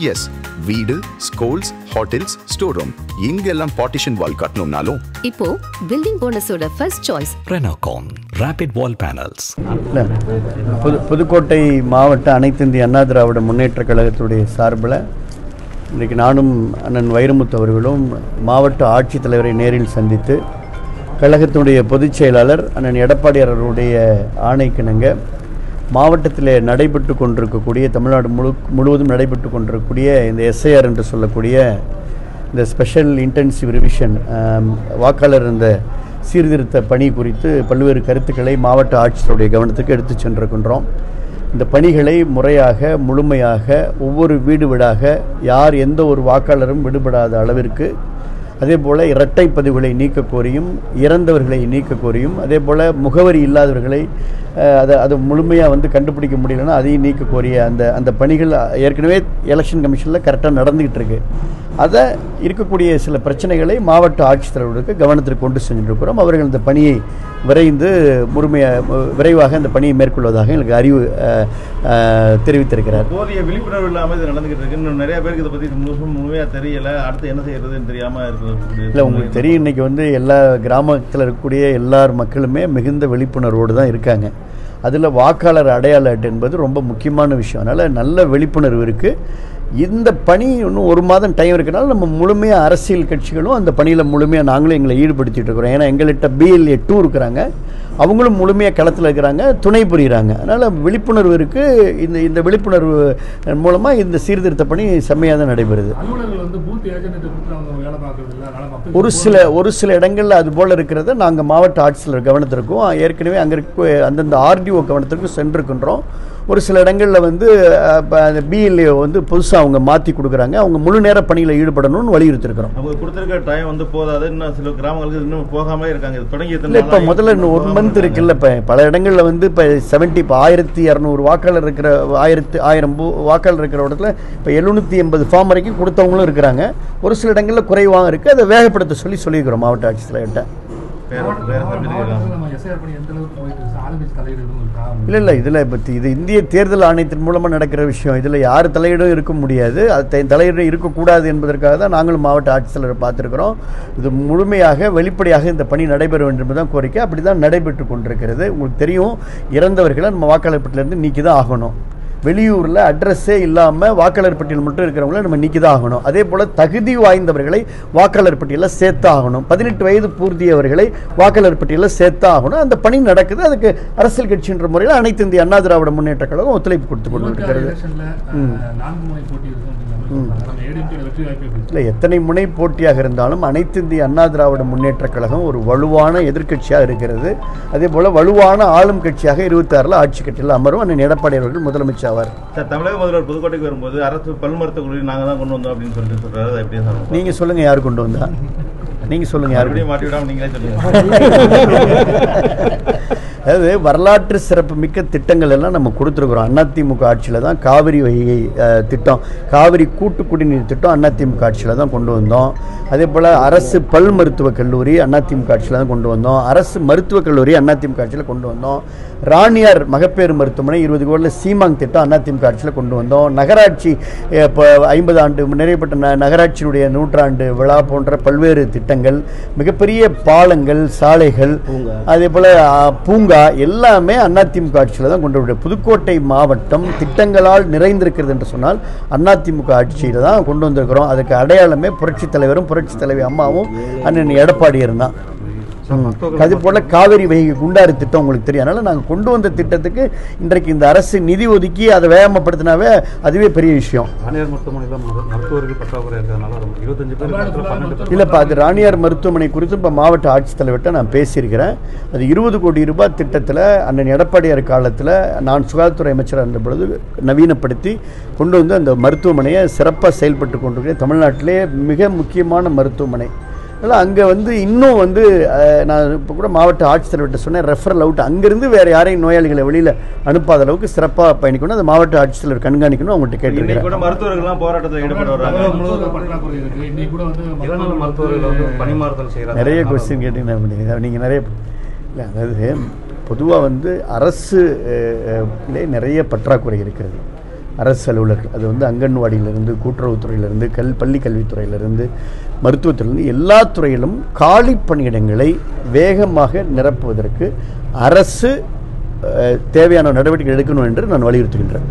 S, வீடு, schools, hotels, store room இங்கெல்லாம் partition wall கட்டணும்னாலும் இப்போ பில்டிங் ஓனர்ஸோட first choice Renocon Rapid Wall Panels. Pudukkottai மாவட்ட அனைத்து இந்திய அண்ணா திராவிட முன்னேற்ற கழகத்துடைய சார்பில் இன்றைக்கு நானும் அண்ணன் வைரமுத்து அவர்களும் மாவட்ட ஆட்சித்தலைவரை நேரில் சந்தித்து கழகத்தினுடைய பொதுச் செயலாளர் அண்ணன் எடப்பாடியார் அவருடைய ஆணைக்கிணங்க மாவட்டத்தில் நடைபெற்று கொண்டிருக்கக்கூடிய தமிழ்நாடு முழுவதும் நடைபெற்று கொண்டிருக்கக்கூடிய இந்த எஸ்ஐஆர் என்று சொல்லக்கூடிய இந்த ஸ்பெஷல் இன்டென்சிவ் ரிவிஷன் வாக்காளர் இந்த சீர்திருத்த பணி குறித்து பல்வேறு கருத்துக்களை மாவட்ட ஆட்சியருடைய கவனத்துக்கு எடுத்து சென்றிருக்கின்றோம். இந்த பணிகளை முறையாக முழுமையாக ஒவ்வொரு வீடாக யார் எந்த ஒரு வாக்காளரும் விடுபடாத அளவிற்கு, அதே போல் இரட்டை பதிவுகளை நீக்க கோரியும் இறந்தவர்களை நீக்க கோரியும், அதே போல் முகவரி இல்லாதவர்களை அதை முழுமையாக கண்டுபிடிக்க முடியலன்னா அதையும் நீக்க கோரிய அந்த பணிகள் ஏற்கனவே எலெக்ஷன் கமிஷனில் கரெக்டாக நடந்துக்கிட்டு இருக்கு. அதை இருக்கக்கூடிய சில பிரச்சனைகளை மாவட்ட ஆட்சித்தலைவர்களுக்கு கவனத்திற்கு கொண்டு சென்றிருக்கிறோம். அவர்கள் இந்த பணியை விரைவாக அந்த பணியை மேற்கொள்வதாக எனக்கு அறிவு தெரிவித்திருக்கிறார். போதிய விழிப்புணர்வு இல்லாமல் இது நடந்துகிட்டு இருக்கு. இன்னும் நிறைய பேருக்கு இதை பற்றி முழுமையாக தெரியல, அடுத்து என்ன செய்யறதுன்னு தெரியாமல் இருக்கிறது. இல்லை, உங்களுக்கு தெரியும், இன்னைக்கு எல்லா கிராமத்தில் இருக்கக்கூடிய எல்லார் மக்களுமே மிகுந்த விழிப்புணர்வோடு தான் இருக்காங்க. அதில் வாக்காளர் அடையாள அட்டை என்பது ரொம்ப முக்கியமான விஷயம். அதனால் நல்ல விழிப்புணர்வு இருக்குது. இந்த பணி இன்னும் 1 மாதம் டைம் இருக்கிறனால நம்ம முழுமையாக அரசியல் கட்சிகளும் அந்த பணியில் முழுமையாக நாங்களும் எங்களை ஈடுபடுத்திட்டு இருக்கிறோம். ஏன்னா எங்கள்கிட்ட BLA 2 இருக்கிறாங்க, அவங்களும் முழுமையாக களத்தில் இருக்கிறாங்க, துணை புரிகிறாங்க. அதனால் விழிப்புணர்வு இருக்குது. இந்த விழிப்புணர்வு மூலமாக இந்த சீர்திருத்த பணி செம்மையாக தான் நடைபெறுது. ஒரு சில இடங்களில் அது போல் இருக்கிறத நாங்கள் மாவட்ட ஆட்சியர் கவனத்திற்கும் ஏற்கனவே அங்கே இருக்க அந்தந்த RDO கவனத்திற்கும் சென்றிருக்கின்றோம். ஒரு சில இடங்களில் அந்த BLA புதுசாக அவங்க மாற்றி கொடுக்குறாங்க. அவங்க முழு நேர பணியில் ஈடுபடணும்னு வலியுறுத்திருக்கிறோம். அவங்க கொடுத்துருக்க டைம் போதாது. இன்னும் சில கிராமங்களுக்கு இன்னும் போகாமலே இருக்காங்க. தொடங்கி இப்போ முதல்ல இன்னும் 1 மந்த் இருக்குல்ல. இப்போ பல இடங்களில் இப்போ 1200 வாக்காளர் இருக்கிற 1000 வாக்காளர் இருக்கிற இடத்துல இப்போ 780 ஃபார்ம் வரைக்கும் கொடுத்தவங்களும் இருக்கிறாங்க. ஒரு சில இடங்களில் குறைவாக இருக்குது. அதை வேகப்படுத்த சொல்லியிருக்கிறோம் மாவட்ட ஆட்சித்தலைவர்கிட்ட. இல்லை இதில் இது இந்திய தேர்தல் ஆணையத்தின் மூலமாக நடக்கிற விஷயம். இதில் யார் தலையீடும் இருக்க முடியாது, அது தலையீடு இருக்கக்கூடாது என்பதற்காக தான் நாங்களும் மாவட்ட ஆட்சித்தலைவர் பார்த்துருக்கிறோம். இது முழுமையாக வெளிப்படையாக இந்த பணி நடைபெற வேண்டும் என்பதுதான் கோரிக்கை. அப்படி தான் நடைபெற்று கொண்டிருக்கிறது. உங்களுக்கு தெரியும், இறந்தவர்களை நம்ம வாக்காளர் பட்டியலிருந்து நீக்கி தான் ஆகணும். வெளியூரில் அட்ரஸே இல்லாமல் வாக்காளர் பட்டியல் மட்டும் இருக்கிறவங்கள நம்ம நீக்கி தான் ஆகணும். அதே போல் தகுதி வாய்ந்தவர்களை வாக்காளர் பட்டியலில் சேர்த்தா ஆகணும். 18 வயது பூர்த்தியவர்களை வாக்காளர் பட்டியலில் சேர்த்தா ஆகணும். அந்த பணி நடக்குது. அதுக்கு அரசியல் கட்சின்ற முறையில் அனைத்து இந்திய அண்ணா திராவிட முன்னேற்ற கழகம் ஒத்துழைப்பு கொடுத்து கொண்டு இருக்கிறது. இல்லை, எத்தனை முனை போட்டியாக இருந்தாலும் அனைத்து இந்திய அண்ணா திராவிட முன்னேற்ற கழகம் ஒரு வலுவான எதிர்க்கட்சியாக இருக்கிறது. அதே போல் வலுவான ஆளும் கட்சியாக 26 ஆட்சி கட்சியில் அமரும் அண்ணன் எடப்பாடி அவர்கள் முதலமைச்சர் ஆவார். தமிழக முதல்வர் புதுக்கோட்டைக்கு வரும்போது அரசு பல் மருத்துவ குழு நாங்கள் தான் கொண்டு வந்தோம் அப்படின்னு சொல்றாரு. எப்படி நீங்க சொல்லுங்க, யார் கொண்டு வந்தா? நீங்க சொல்லுங்க, யாருடைய மாட்டி விடாம நீங்களே சொல்லுங்க. அதாவது வரலாற்று சிறப்பு மிக்க திட்டங்கள் எல்லாம் நம்ம கொடுத்துருக்குறோம். அதிமுக ஆட்சியில் தான் காவிரி வைகை திட்டம், காவிரி கூட்டு குடிநீர் திட்டம் அதிமுக ஆட்சியில் தான் கொண்டு வந்தோம். அதே போல் அரசு பல் மருத்துவக் கல்லூரி அதிமுக ஆட்சியில் தான் கொண்டு வந்தோம். அரசு மருத்துவக் கல்லூரி அதிமுக ஆட்சியில் கொண்டு வந்தோம். ராணியார் மகப்பேறு மருத்துவமனை 20 கோடியில் சீமாங் திட்டம் அதிமுக ஆட்சியில் கொண்டு வந்தோம். நகராட்சி இப்போ 50 ஆண்டு நிறைவேற்ற நகராட்சியினுடைய 100ஆண்டு விழா போன்ற பல்வேறு திட்டங்கள், மிகப்பெரிய பாலங்கள், சாலைகள், அதே போல் பூங்கா எல்லாமே அதிமுக ஆட்சியில் தான் கொண்டு வரும். புதுக்கோட்டை மாவட்டம் திட்டங்களால் நிறைந்திருக்கிறது என்று சொன்னால் அதிமுக ஆட்சியில் தான் கொண்டு வந்திருக்கிறோம். அதுக்கு அடையாளமே புரட்சித் தலைவரும் புரட்சி தலைவி அம்மாவும் அண்ணன் எடப்பாடியார் தான். அது போல காவிரி வைகை குண்டாறு திட்டம் உங்களுக்கு தெரியும். அதனால நாங்கள் கொண்டு வந்த திட்டத்துக்கு இன்றைக்கு இந்த அரசு நிதி ஒதுக்கி அதை வேகப்படுத்தினாவே அதுவே பெரிய விஷயம். இல்லைப்பா, அது ராணியார் மருத்துவமனை குறித்து இப்போ மாவட்ட ஆட்சித்தலைவர்கிட்ட நான் பேசியிருக்கிறேன். அது 20 கோடி ரூபாய் திட்டத்தில் அண்ணன் எடப்பாடியார் காலத்தில் நான் சுகாதாரத்துறை அமைச்சராக இருந்த பொழுது நவீனப்படுத்தி கொண்டு வந்து அந்த மருத்துவமனையை சிறப்பாக செயல்பட்டு கொண்டிருக்கிறேன். தமிழ்நாட்டிலே மிக முக்கியமான மருத்துவமனை. அதனால் அங்கே இன்னும் நான் இப்போ கூட மாவட்ட ஆட்சித்தலைவர்கிட்ட சொன்னேன், ரெஃபரல் அவுட் அங்கேருந்து வேறு யாரையும் நோயாளிகளை வெளியில் அனுப்பாத அளவுக்கு சிறப்பாக பயணிக்கணும். அந்த மாவட்ட ஆட்சித்தலைவர் கண்காணிக்கணும். அவங்கள்ட்ட கேட்டிருக்கேன். மருத்துவர்கள்லாம் போராட்டத்தில் நிறைய கொஸ்டின் கேட்டீங்கன்னா நீங்கள் நிறைய இல்லை, அதாவது பொதுவாக அரசு நிறைய பற்றாக்குறை இருக்கிறது. அரசு அலுவலர்கள், அது வந்து அங்கன்வாடியிலிருந்து, கூட்டுறவுத்துறையிலிருந்து, பள்ளி கல்வித்துறையிலிருந்து, மருத்துவத்துறையிலிருந்து எல்லா துறையிலும் காலி பணியிடங்களை வேகமாக நிரப்புவதற்கு அரசு தேவையான நடவடிக்கை எடுக்கணும் என்று நான் வலியுறுத்துகின்றேன்.